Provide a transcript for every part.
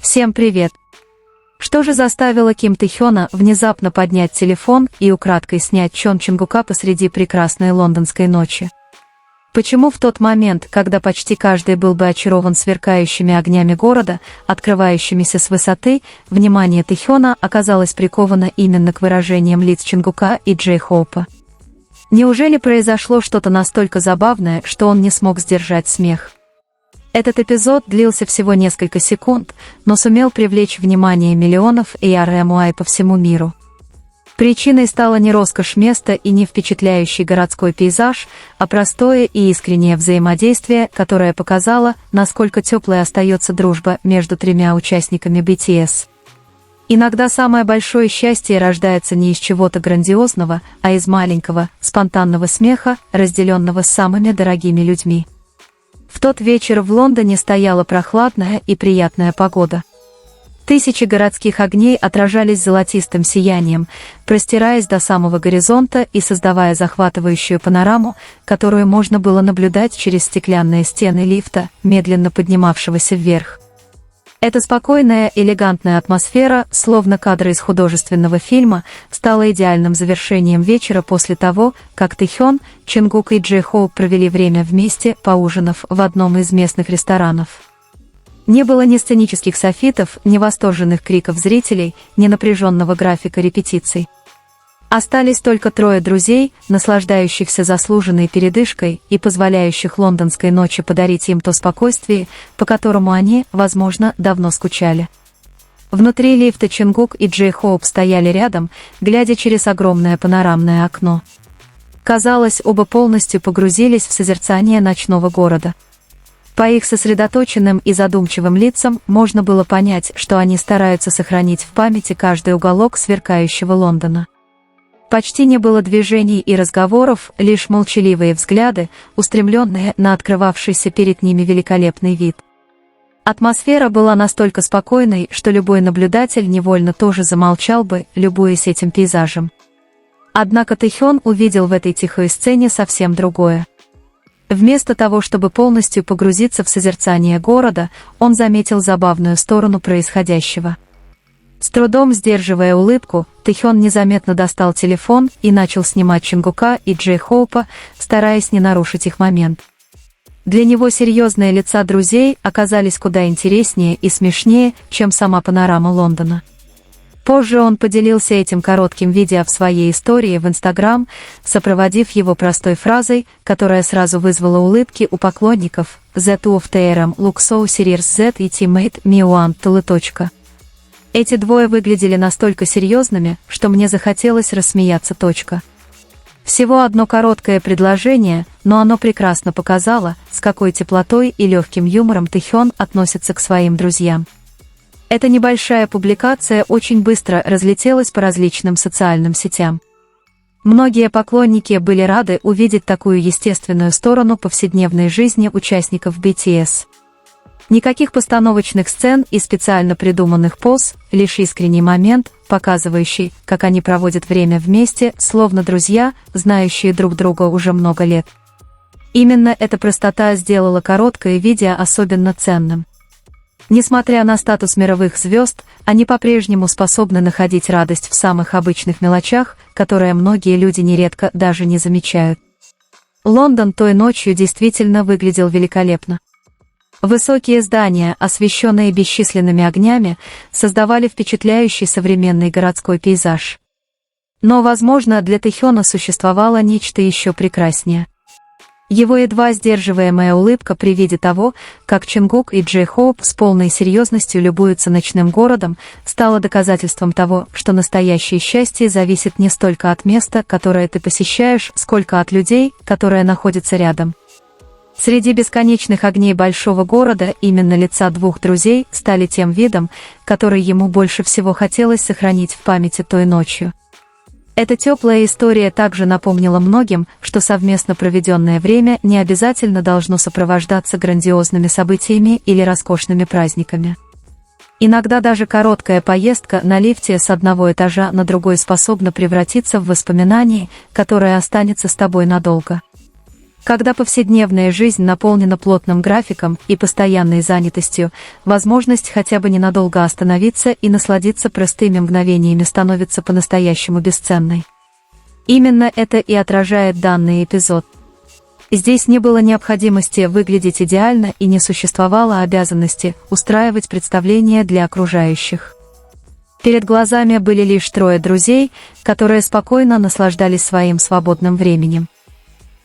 Всем привет! Что же заставило Ким Тэ-хёна внезапно поднять телефон и украдкой снять Чон Чунгука посреди прекрасной лондонской ночи? Почему в тот момент, когда почти каждый был бы очарован сверкающими огнями города, открывающимися с высоты, внимание Тэ-хёна оказалось приковано именно к выражениям лиц Чунгука и Джей Хоупа? Неужели произошло что-то настолько забавное, что он не смог сдержать смех? Этот эпизод длился всего несколько секунд, но сумел привлечь внимание миллионов ARMY по всему миру. Причиной стала не роскошь места и не впечатляющий городской пейзаж, а простое и искреннее взаимодействие, которое показало, насколько теплой остается дружба между тремя участниками BTS. Иногда самое большое счастье рождается не из чего-то грандиозного, а из маленького, спонтанного смеха, разделенного с самыми дорогими людьми. В тот вечер в Лондоне стояла прохладная и приятная погода. Тысячи городских огней отражались золотистым сиянием, простираясь до самого горизонта и создавая захватывающую панораму, которую можно было наблюдать через стеклянные стены лифта, медленно поднимавшегося вверх. Эта спокойная, элегантная атмосфера, словно кадры из художественного фильма, стала идеальным завершением вечера после того, как Тэ-хён, Чунгук и Джей Хоуп провели время вместе, поужинав в одном из местных ресторанов. Не было ни сценических софитов, ни восторженных криков зрителей, ни напряженного графика репетиций. Остались только трое друзей, наслаждающихся заслуженной передышкой и позволяющих лондонской ночи подарить им то спокойствие, по которому они, возможно, давно скучали. Внутри лифта Чунгук и Джей Хоуп стояли рядом, глядя через огромное панорамное окно. Казалось, оба полностью погрузились в созерцание ночного города. По их сосредоточенным и задумчивым лицам можно было понять, что они стараются сохранить в памяти каждый уголок сверкающего Лондона. Почти не было движений и разговоров, лишь молчаливые взгляды, устремленные на открывавшийся перед ними великолепный вид. Атмосфера была настолько спокойной, что любой наблюдатель невольно тоже замолчал бы, любуясь этим пейзажем. Однако Тэ-хён увидел в этой тихой сцене совсем другое. Вместо того, чтобы полностью погрузиться в созерцание города, он заметил забавную сторону происходящего. С трудом сдерживая улыбку, Тэ-хён незаметно достал телефон и начал снимать Чунгука и Джей Хоупа, стараясь не нарушить их момент. Для него серьезные лица друзей оказались куда интереснее и смешнее, чем сама панорама Лондона. Позже он поделился этим коротким видео в своей истории в Instagram, сопроводив его простой фразой, которая сразу вызвала улыбки у поклонников: «The two of them look so serious that it made me want to...». Эти двое выглядели настолько серьезными, что мне захотелось рассмеяться. Всего одно короткое предложение, но оно прекрасно показало, с какой теплотой и легким юмором Тэ-хён относится к своим друзьям. Эта небольшая публикация очень быстро разлетелась по различным социальным сетям. Многие поклонники были рады увидеть такую естественную сторону повседневной жизни участников BTS. Никаких постановочных сцен и специально придуманных поз, лишь искренний момент, показывающий, как они проводят время вместе, словно друзья, знающие друг друга уже много лет. Именно эта простота сделала короткое видео особенно ценным. Несмотря на статус мировых звезд, они по-прежнему способны находить радость в самых обычных мелочах, которые многие люди нередко даже не замечают. Лондон той ночью действительно выглядел великолепно. Высокие здания, освещенные бесчисленными огнями, создавали впечатляющий современный городской пейзаж. Но, возможно, для Тэ-хёна существовало нечто еще прекраснее. Его едва сдерживаемая улыбка при виде того, как Чунгук и Джей Хоуп с полной серьезностью любуются ночным городом, стала доказательством того, что настоящее счастье зависит не столько от места, которое ты посещаешь, сколько от людей, которые находятся рядом. Среди бесконечных огней большого города именно лица двух друзей стали тем видом, который ему больше всего хотелось сохранить в памяти той ночью. Эта теплая история также напомнила многим, что совместно проведенное время не обязательно должно сопровождаться грандиозными событиями или роскошными праздниками. Иногда даже короткая поездка на лифте с одного этажа на другой способна превратиться в воспоминание, которое останется с тобой надолго. Когда повседневная жизнь наполнена плотным графиком и постоянной занятостью, возможность хотя бы ненадолго остановиться и насладиться простыми мгновениями становится по-настоящему бесценной. Именно это и отражает данный эпизод. Здесь не было необходимости выглядеть идеально и не существовало обязанности устраивать представления для окружающих. Перед глазами были лишь трое друзей, которые спокойно наслаждались своим свободным временем.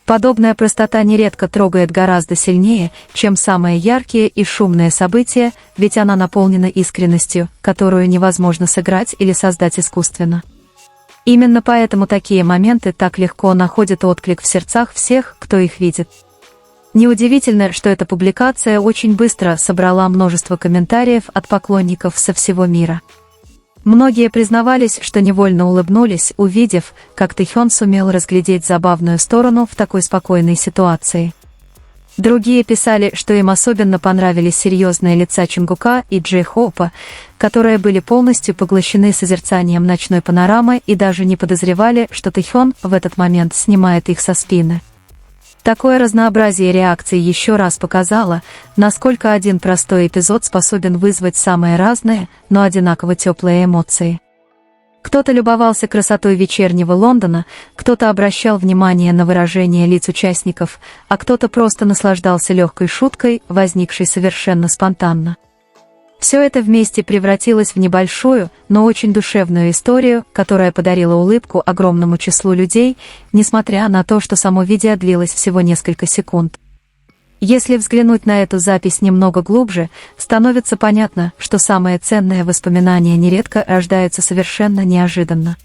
Подобная простота нередко трогает гораздо сильнее, чем самые яркие и шумные события, ведь она наполнена искренностью, которую невозможно сыграть или создать искусственно. Именно поэтому такие моменты так легко находят отклик в сердцах всех, кто их видит. Неудивительно, что эта публикация очень быстро собрала множество комментариев от поклонников со всего мира. Многие признавались, что невольно улыбнулись, увидев, как Тэхён сумел разглядеть забавную сторону в такой спокойной ситуации. Другие писали, что им особенно понравились серьезные лица Чонгука и Джей Хоупа, которые были полностью поглощены созерцанием ночной панорамы и даже не подозревали, что Тэхён в этот момент снимает их со спины. Такое разнообразие реакций еще раз показало, насколько один простой эпизод способен вызвать самые разные, но одинаково теплые эмоции. Кто-то любовался красотой вечернего Лондона, кто-то обращал внимание на выражение лиц участников, а кто-то просто наслаждался легкой шуткой, возникшей совершенно спонтанно. Все это вместе превратилось в небольшую, но очень душевную историю, которая подарила улыбку огромному числу людей, несмотря на то, что само видео длилось всего несколько секунд. Если взглянуть на эту запись немного глубже, становится понятно, что самые ценные воспоминания нередко рождаются совершенно неожиданно.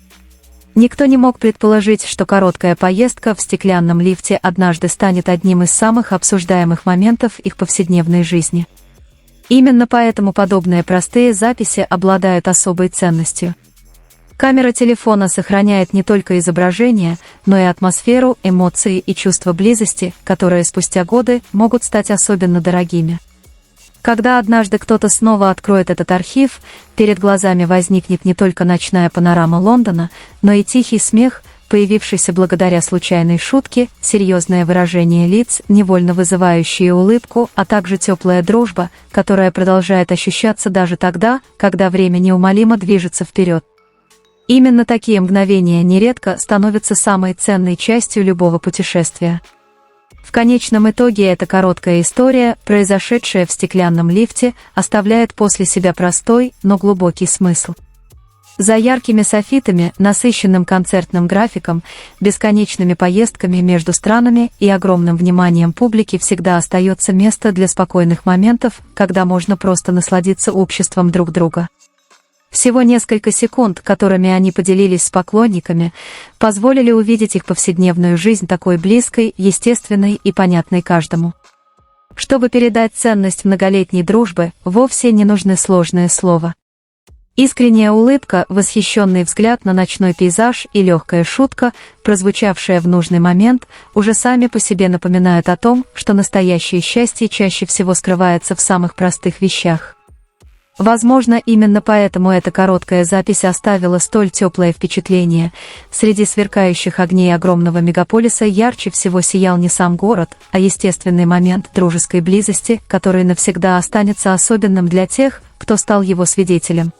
Никто не мог предположить, что короткая поездка в стеклянном лифте однажды станет одним из самых обсуждаемых моментов их повседневной жизни. Именно поэтому подобные простые записи обладают особой ценностью. Камера телефона сохраняет не только изображение, но и атмосферу, эмоции и чувство близости, которые спустя годы могут стать особенно дорогими. Когда однажды кто-то снова откроет этот архив, перед глазами возникнет не только ночная панорама Лондона, но и тихий смех, появившийся благодаря случайной шутке, серьезное выражение лиц, невольно вызывающие улыбку, а также теплая дружба, которая продолжает ощущаться даже тогда, когда время неумолимо движется вперед. Именно такие мгновения нередко становятся самой ценной частью любого путешествия. В конечном итоге эта короткая история, произошедшая в стеклянном лифте, оставляет после себя простой, но глубокий смысл. За яркими софитами, насыщенным концертным графиком, бесконечными поездками между странами и огромным вниманием публики всегда остается место для спокойных моментов, когда можно просто насладиться обществом друг друга. Всего несколько секунд, которыми они поделились с поклонниками, позволили увидеть их повседневную жизнь такой близкой, естественной и понятной каждому. Чтобы передать ценность многолетней дружбы, вовсе не нужны сложные слова. Искренняя улыбка, восхищенный взгляд на ночной пейзаж и легкая шутка, прозвучавшая в нужный момент, уже сами по себе напоминают о том, что настоящее счастье чаще всего скрывается в самых простых вещах. Возможно, именно поэтому эта короткая запись оставила столь теплое впечатление. Среди сверкающих огней огромного мегаполиса ярче всего сиял не сам город, а естественный момент дружеской близости, который навсегда останется особенным для тех, кто стал его свидетелем.